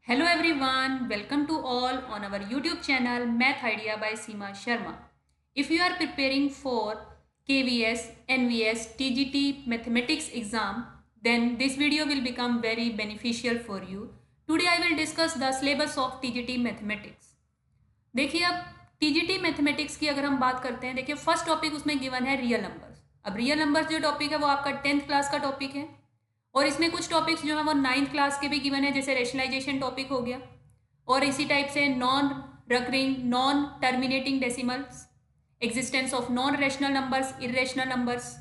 Hello everyone, welcome to all on our YouTube channel Math Idea by Seema Sharma. If you are preparing for KVS, NVS, TGT Mathematics exam, then this video will become very beneficial for you. Today I will discuss the syllabus of TGT Mathematics. देखिए अब TGT Mathematics की अगर हम बात करते हैं, देखिए first topic उसमें गिवन है रियल नंबर्स। अब रियल नंबर्स जो टॉपिक है वो आपका 10th क्लास का टॉपिक है और इसमें कुछ टॉपिक्स जो है वो 9th क्लास के भी गिवन है, जैसे रेशनलाइजेशन टॉपिक हो गया और इसी टाइप से non recurring non terminating decimals, existence of non rational numbers, irrational numbers.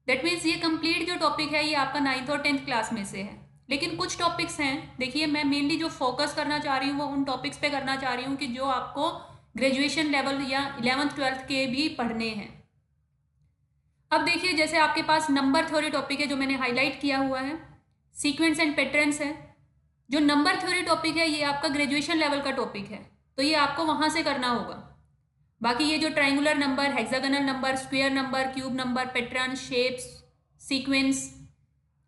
That means ये कंप्लीट जो टॉपिक है ये आपका 9th और 10th क्लास में से है। लेकिन कुछ टॉपिक्स हैं, देखिए मैं मेनली जो फोकस करना चाह रही हूँ वो उन टॉपिक्स पे करना चाह रही हूँ कि जो आपको ग्रेजुएशन लेवल या 11th 12th के भी पढ़ने हैं। अब देखिए जैसे आपके पास नंबर थ्योरी टॉपिक है जो मैंने हाईलाइट किया हुआ है, सीक्वेंस एंड पैटर्न्स है। जो नंबर थ्योरी टॉपिक है ये आपका ग्रेजुएशन लेवल का टॉपिक है, तो ये आपको वहां से करना होगा। बाकी ये जो triangular number, hexagonal number, square number, cube number, pattern, shapes, sequence,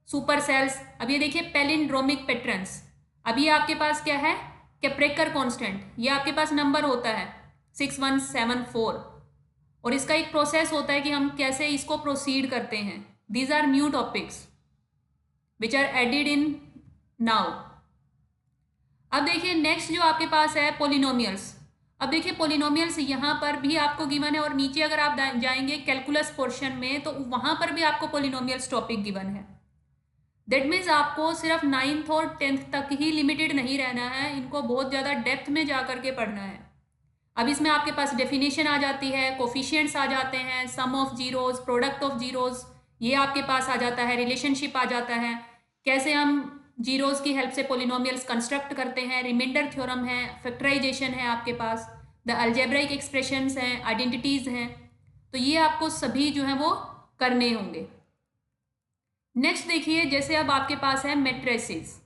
super cells. अब ये देखिए पैलिंड्रोमिक पैटर्न्स। अब ये आपके पास क्या है, कैप्रेकर कांस्टेंट, ये आपके पास नंबर होता है 6174 और इसका एक प्रोसेस होता है कि हम कैसे इसको प्रोसीड करते हैं। These are new topics which are added in now. अब देखिए नेक्स्ट जो आपके पास है पोलिनोमियल्स। अब देखिए पोलिनोमियल्स यहाँ पर भी आपको गिवन है और नीचे अगर आप जाएंगे कैलकुलस पोर्शन में तो वहां पर भी आपको पोलिनोमियल्स टॉपिक गिवन है। दैट मीन्स आपको सिर्फ 9th और 10th तक ही लिमिटेड नहीं रहना है, इनको बहुत ज़्यादा डेप्थ में जा करके पढ़ना है। अब इसमें आपके पास डेफिनेशन आ जाती है, कोफिशिएंट्स आ जाते हैं, sum of zeros, product of zeros, ये आपके पास आ जाता है, रिलेशनशिप आ जाता है, कैसे हम जीरोज की हेल्प से पोलिनोमियल्स कंस्ट्रक्ट करते हैं, रिमाइंडर थ्योरम है, फैक्टराइजेशन है आपके पास, द अलजेब्राइक एक्सप्रेशंस हैं, आइडेंटिटीज हैं। तो ये आपको सभी जो है वो करने होंगे। नेक्स्ट देखिए जैसे अब आपके पास है मैट्रिसेस।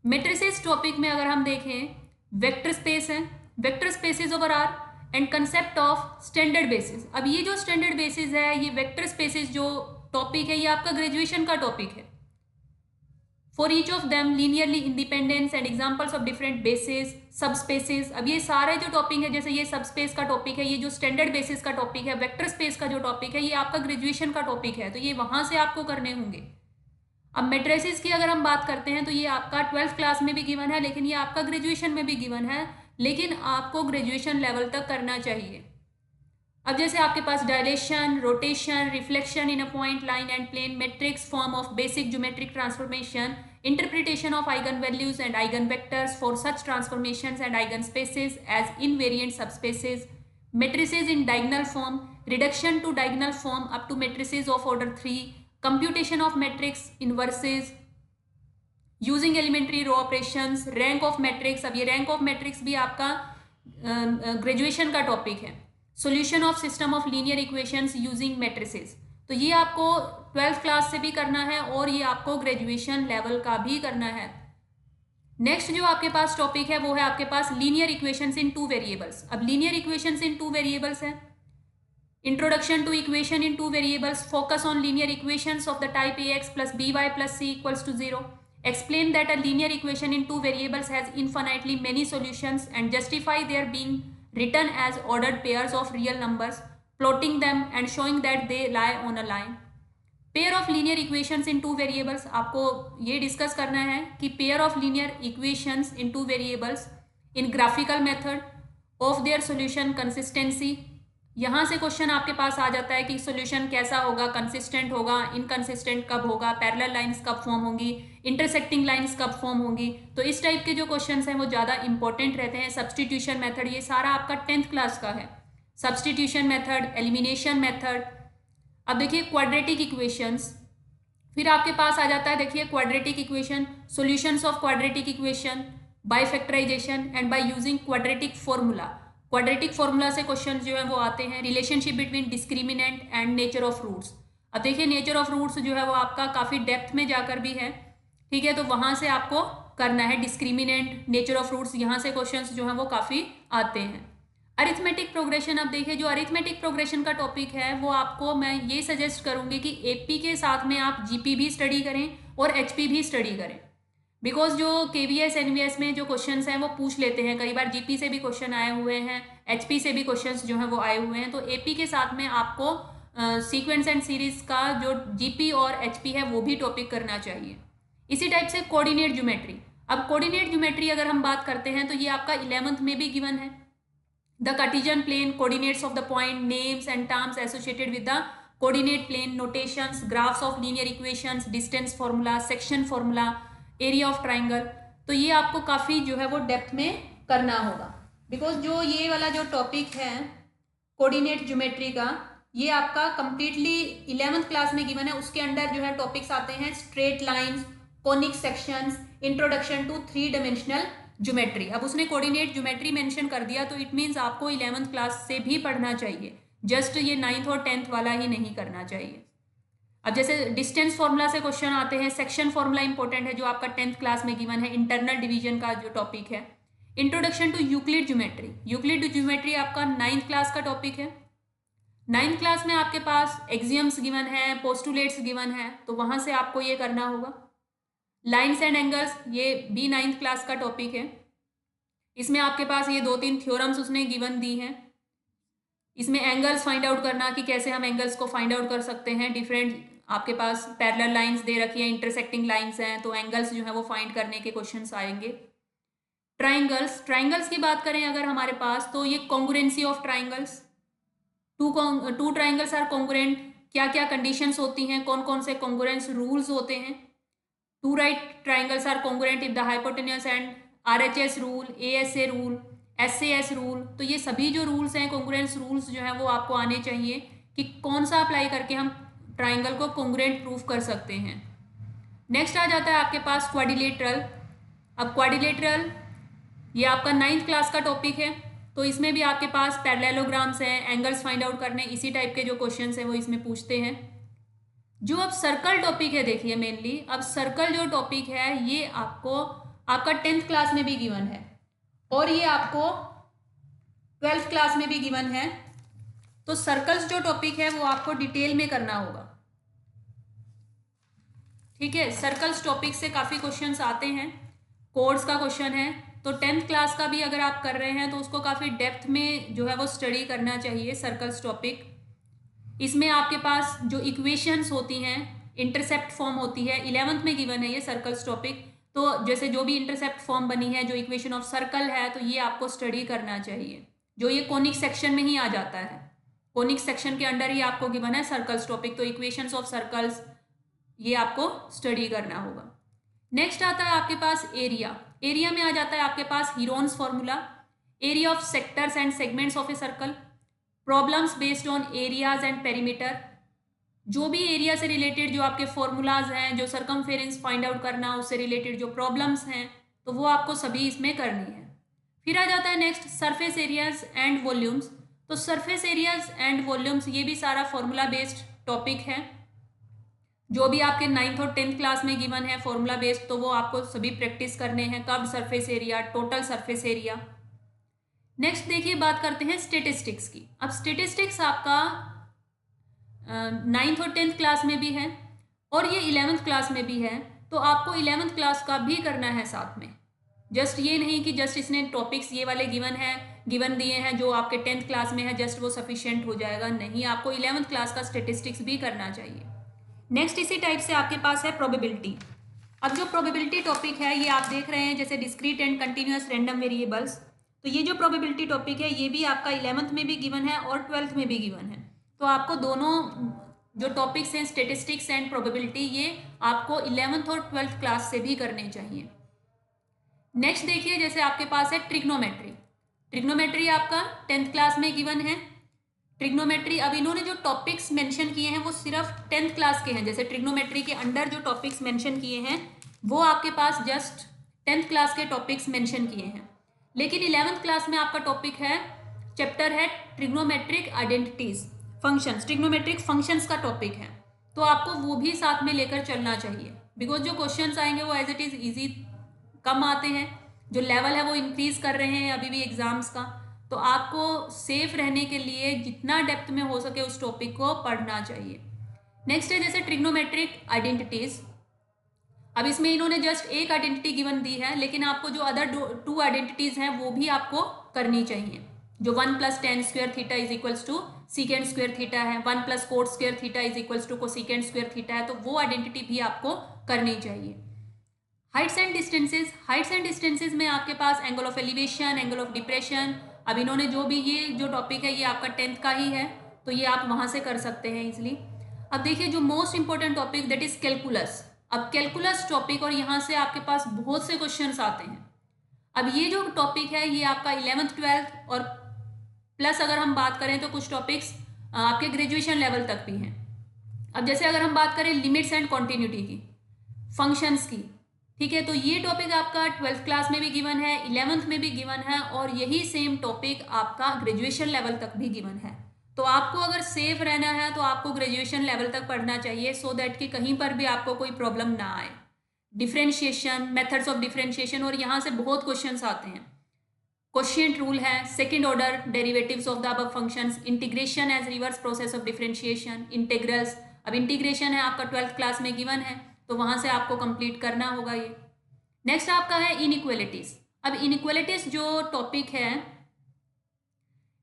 मैट्रिसेस टॉपिक में अगर हम देखें वेक्टर स्पेस है, vector spaces over R and concept of standard basis. अब ये जो स्टैंडर्ड बेसिस है, ये वेक्टर स्पेसेस जो टॉपिक है ये आपका ग्रेजुएशन का टॉपिक है। For each of them linearly independence and examples of different basis, सब स्पेसेस। अब ये सारे जो टॉपिक है, जैसे ये सब स्पेस का टॉपिक है, ये जो स्टैंडर्ड बेसिस का टॉपिक है, वेक्टर स्पेस का जो टॉपिक है, ये आपका ग्रेजुएशन का टॉपिक है, तो ये वहां से आपको करने होंगे। अब मैट्रिसेस की अगर हम बात करते हैं तो ये आपका 12th क्लास में भी गिवन है, लेकिन ये आपका ग्रेजुएशन में भी गिवन है, लेकिन आपको ग्रेजुएशन लेवल तक करना चाहिए। अब जैसे आपके पास dilation, rotation, reflection in a point, line and plane, matrix, form of basic geometric transformation, interpretation of eigen values and eigen vectors for such transformations and eigen spaces as invariant subspaces, matrices in diagonal form, reduction to diagonal form up to matrices of order 3, computation of matrix inverses using elementary row operations, rank of matrix. अब ये rank of matrix भी आपका graduation का topic है। Solution of system of linear equations using matrices, तो ये आपको 12th class से भी करना है और ये आपको ग्रेजुएशन लेवल का भी करना है। नेक्स्ट जो आपके पास टॉपिक है वो है आपके पास लीनियर इक्वेशंस इन 2 वेरिएबल्स। अब लीनियर इक्वेशंस इन 2 वेरिएबल्स है, introduction to equation in 2 variables, focus on linear equations of the type ax plus by plus c equals to 0, explain that a linear equation in 2 variables has infinitely many solutions and justify their being written as ordered pairs of real numbers, plotting them and showing that they lie on a line. Pair of linear equations in 2 variables, आपको ये discuss करना है कि pair of linear equations in 2 variables in graphical method of their solution consistency. यहाँ से question आपके पास आ जाता है कि सॉल्यूशन कैसा होगा, कंसिस्टेंट होगा, इनकंसिस्टेंट कब होगा, पैरेलल लाइंस कब फॉर्म होंगी, इंटरसेक्टिंग लाइंस कब फॉर्म होंगी। तो इस टाइप के जो क्वेश्चंस हैं वो ज़्यादा इंपॉर्टेंट रहते हैं। सब्सटीट्यूशन मेथड, ये सारा आपका 10th क्लास का है। Substitution method, elimination method. अब देखिए क्वाड्रेटिक इक्वेशंस, फिर आपके पास आ जाता है देखिए quadratic equation, solutions of quadratic equation by factorization and by using quadratic formula. Quadratic formula से क्वेश्चन जो है वो आते हैं। Relationship between discriminant and nature of roots. अब देखिए नेचर ऑफ रूट्स जो है वो आपका काफ़ी डेप्थ में जाकर भी है, ठीक है, तो वहाँ से आपको करना है। डिस्क्रिमिनेंट, नेचर ऑफ रूट्स, यहाँ से क्वेश्चंस जो हैं वो काफ़ी आते हैं। अरिथमेटिक प्रोग्रेशन, अब देखिए जो अरिथमेटिक प्रोग्रेशन का टॉपिक है वो आपको मैं ये सजेस्ट करूँगी कि एपी के साथ में आप जीपी भी स्टडी करें और एचपी भी स्टडी करें। बिकॉज जो KVS NVS में जो क्वेश्चंस हैं वो पूछ लेते हैं, कई बार GP से भी क्वेश्चन आए हुए हैं, HP से भी क्वेश्चंस जो हैं वो आए हुए हैं। तो AP के साथ में आपको सीक्वेंस एंड सीरीज का जो GP और HP है वो भी टॉपिक करना चाहिए। इसी टाइप से कोऑर्डिनेट ज्योमेट्री। अब कोऑर्डिनेट ज्योमेट्री अगर हम बात करते हैं तो ये आपका 11th में भी गिवन है। The Cartesian plane, coordinates of the point, names and terms associated with the coordinate plane, notations, graphs of linear equations, distance formula, section formula, area of triangle. तो ये आपको काफ़ी जो है वो डेप्थ में करना होगा, बिकॉज जो ये वाला जो टॉपिक है कोऑर्डिनेट ज्योमेट्री का, ये आपका कंप्लीटली 11th क्लास में गिवन है। उसके अंडर जो है टॉपिक्स आते हैं straight lines, conic sections, introduction to 3 dimensional geometry. अब उसने कोऑर्डिनेट ज्योमेट्री मेंशन कर दिया तो इट मीन्स आपको 11th क्लास से भी पढ़ना चाहिए, जस्ट ये 9th और 10th वाला ही नहीं करना चाहिए। अब जैसे डिस्टेंस फॉर्मूला से क्वेश्चन आते हैं, सेक्शन फॉर्मूला इंपॉर्टेंट है जो आपका 10th क्लास में गिवन है, इंटरनल डिवीजन का जो टॉपिक है। Introduction to Euclid geometry, Euclid geometry आपका 9th क्लास का टॉपिक है। 9th क्लास में आपके पास एक्सियम्स गिवन है, पोस्टुलेट्स गिवन है, तो वहां से आपको ये करना होगा। लाइन्स एंड एंगल्स, ये भी 9th क्लास का टॉपिक है। इसमें आपके पास ये 2-3 थ्योरम्स उसने गिवन दी हैं। इसमें एंगल्स फाइंड आउट करना कि कैसे हम एंगल्स को फाइंड आउट कर सकते हैं। डिफरेंट आपके पास पैरेलल लाइंस दे रखी है, इंटरसेक्टिंग लाइंस हैं, तो एंगल्स जो है वो फाइंड करने के क्वेश्चंस आएंगे। ट्राइंगल्स, ट्राइंगल्स की बात करें अगर हमारे पास, तो ये congruency of triangles, two triangles are congruent, क्या क्या कंडीशंस होती हैं, कौन कौन से कॉन्ग्रुएंस रूल्स होते हैं। Two right triangles are congruent if the hypotenuse and RHS rule, ASA rule, SAS rule. तो ये सभी जो रूल्स हैं, कॉन्ग्रुएंस रूल्स जो हैं वो आपको आने चाहिए कि कौन सा अप्लाई करके हम ट्राइंगल को कॉन्ग्रुएंट प्रूफ कर सकते हैं। नेक्स्ट आ जाता है आपके पास क्वाड्रिलेटरल। अब क्वाड्रिलेटरल ये आपका 9th क्लास का टॉपिक है, तो इसमें भी आपके पास पैरेललोग्राम्स हैं, एंगल्स फाइंड आउट करने, इसी टाइप के जो क्वेश्चंस हैं वो इसमें पूछते हैं। जो अब सर्कल टॉपिक है, देखिए मेनली अब सर्कल जो टॉपिक है ये आपको आपका 10th क्लास में भी गिवन है और ये आपको 12th क्लास में भी गिवन है। तो सर्कल्स जो टॉपिक है वो आपको डिटेल में करना होगा, ठीक है। सर्कल्स टॉपिक से काफ़ी क्वेश्चंस आते हैं, कोड्स का क्वेश्चन है, तो 10th क्लास का भी अगर आप कर रहे हैं तो उसको काफ़ी डेप्थ में जो है वो स्टडी करना चाहिए सर्कल्स टॉपिक। इसमें आपके पास जो इक्वेशंस होती हैं, इंटरसेप्ट फॉर्म होती है, 11th में गिवन है ये सर्कल्स टॉपिक। तो जैसे जो भी इंटरसेप्ट फॉर्म बनी है, जो इक्वेशन ऑफ सर्कल है, तो ये आपको स्टडी करना चाहिए, जो ये कोनिक सेक्शन में ही आ जाता है। कोनिक सेक्शन के अंडर ही आपको गिवन है सर्कल्स टॉपिक, तो इक्वेशंस ऑफ सर्कल्स ये आपको स्टडी करना होगा। नेक्स्ट आता है आपके पास एरिया। एरिया में आ जाता है आपके पास Heron's formula, area of sectors and segments of a circle, problems based on areas and perimeter. जो भी एरिया से रिलेटेड जो आपके फॉर्मूलाज हैं, जो सर्कमफेरेंस फाइंड आउट करना, उससे रिलेटेड जो प्रॉब्लम्स हैं, तो वो आपको सभी इसमें करनी है। फिर आ जाता है next surface areas and volumes. तो सरफेस एरियाज एंड वॉल्यूम्स ये भी सारा फॉर्मूला बेस्ड टॉपिक है, जो भी आपके 9th और 10th क्लास में गिवन है फॉर्मूला बेस्ड, तो वो आपको सभी प्रैक्टिस करने हैं। Curved surface area, total surface area. Next देखिए बात करते हैं स्टेटिस्टिक्स की। अब स्टेटिस्टिक्स आपका 9th और 10th क्लास में भी है और ये 11th क्लास में भी है, तो आपको 11th क्लास का भी करना है साथ में। जस्ट ये नहीं कि जस्ट इसने टॉपिक्स ये वाले गिवन दिए हैं जो आपके 10th क्लास में है, जस्ट वो सफिशिएंट हो जाएगा, नहीं, आपको 11th क्लास का स्टेटिस्टिक्स भी करना चाहिए। नेक्स्ट इसी टाइप से आपके पास है प्रोबेबिलिटी। अब जो प्रोबेबिलिटी टॉपिक है ये आप देख रहे हैं जैसे discrete and continuous random variables, तो ये जो प्रोबेबिलिटी टॉपिक है ये भी आपका 11th में भी गिवन है और 12th में भी गिवन है। तो आपको दोनों जो टॉपिक्स हैं स्टेटिस्टिक्स एंड प्रोबेबिलिटी, ये आपको 11th और 12th क्लास से भी करने चाहिए। नेक्स्ट देखिए जैसे आपके पास है ट्रिग्नोमेट्री। ट्रिग्नोमेट्री आपका 10th क्लास में गिवन है। ट्रिग्नोमेट्री, अब इन्होंने जो टॉपिक्स मेंशन किए हैं वो सिर्फ 10th क्लास के हैं। जैसे ट्रिग्नोमेट्री के अंडर जो टॉपिक्स मेंशन किए हैं वो आपके पास जस्ट 10th क्लास के टॉपिक्स मेंशन किए हैं, लेकिन 11th क्लास में आपका टॉपिक है, चैप्टर है trigonometric identities functions. Trigonometric functions का टॉपिक है, तो आपको वो भी साथ में लेकर चलना चाहिए, बिकॉज जो क्वेश्चंस आएंगे वो एज इट इज़ ईजी कम आते हैं, जो लेवल है वो इंक्रीज कर रहे हैं अभी भी एग्जाम्स का। तो आपको सेफ रहने के लिए जितना डेप्थ में हो सके उस टॉपिक को पढ़ना चाहिए। नेक्स्ट है जैसे ट्रिग्नोमेट्रिक आइडेंटिटीज। अब इसमें इन्होंने जस्ट एक आइडेंटिटी गिवन दी है, लेकिन आपको जो अदर 2 आइडेंटिटीज हैं वो भी आपको करनी चाहिए। जो 1 + tan square theta is equals to secant square theta है, 1 + cot square theta is equals to cosecant square theta है, तो वो आइडेंटिटी भी आपको करनी चाहिए। हाइट्स एंड डिस्टेंसेज में आपके पास angle of elevation, angle of depression, अब इन्होंने जो भी ये जो टॉपिक है ये आपका 10th का ही है, तो ये आप वहाँ से कर सकते हैं इजिली। अब देखिए जो most important topic that is calculus. अब कैलकुलस टॉपिक और यहाँ से आपके पास बहुत से क्वेश्चंस आते हैं। अब ये जो टॉपिक है ये आपका 11th 12th और प्लस अगर हम बात करें तो कुछ टॉपिक्स आपके ग्रेजुएशन लेवल तक भी हैं। अब जैसे अगर हम बात करें लिमिट्स एंड कॉन्टिन्यूटी की, फंक्शंस की, ठीक है, तो ये टॉपिक आपका 12th क्लास में भी गिवन है, 11th में भी गिवन है, और यही सेम टॉपिक आपका ग्रेजुएशन लेवल तक भी गिवन है। तो आपको अगर सेफ रहना है तो आपको ग्रेजुएशन लेवल तक पढ़ना चाहिए, सो दैट कि कहीं पर भी आपको कोई प्रॉब्लम ना आए। डिफरेंशिएशन, मेथड्स ऑफ डिफरेंशिएशन, और यहाँ से बहुत क्वेश्चंस आते हैं। क्वोशिएंट रूल है, second order derivatives of the above functions, integration as reverse process of differentiation, integrals. अब इंटीग्रेशन है आपका 12th क्लास में गिवन है, तो वहाँ से आपको कंप्लीट करना होगा ये। नेक्स्ट आपका है इनइक्वालिटीज। अब इनइक्वालिटीज जो टॉपिक है,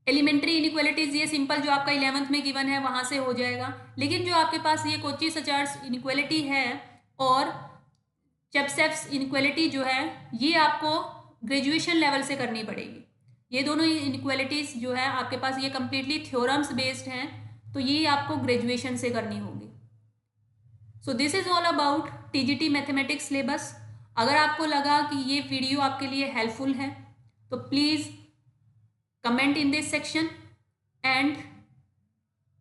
एलिमेंट्री इनइक्वालिटीज, ये सिंपल जो आपका 11th में गिवन है वहाँ से हो जाएगा, लेकिन जो आपके पास ये कोची-श्वार्ट्ज इनइक्वालिटी है और चेबसेफ्स इनइक्वालिटी जो है ये आपको ग्रेजुएशन लेवल से करनी पड़ेगी। ये दोनों इनइक्वालिटीज जो है आपके पास ये कंप्लीटली थ्योरम्स बेस्ड हैं, तो ये आपको ग्रेजुएशन से करनी होगी। So this is all about TGT mathematics syllabus. अगर आपको लगा कि ये वीडियो आपके लिए हेल्पफुल है तो please comment in this section and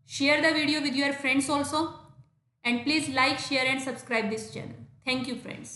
share the video with your friends also, and please like, share and subscribe this channel. Thank you friends.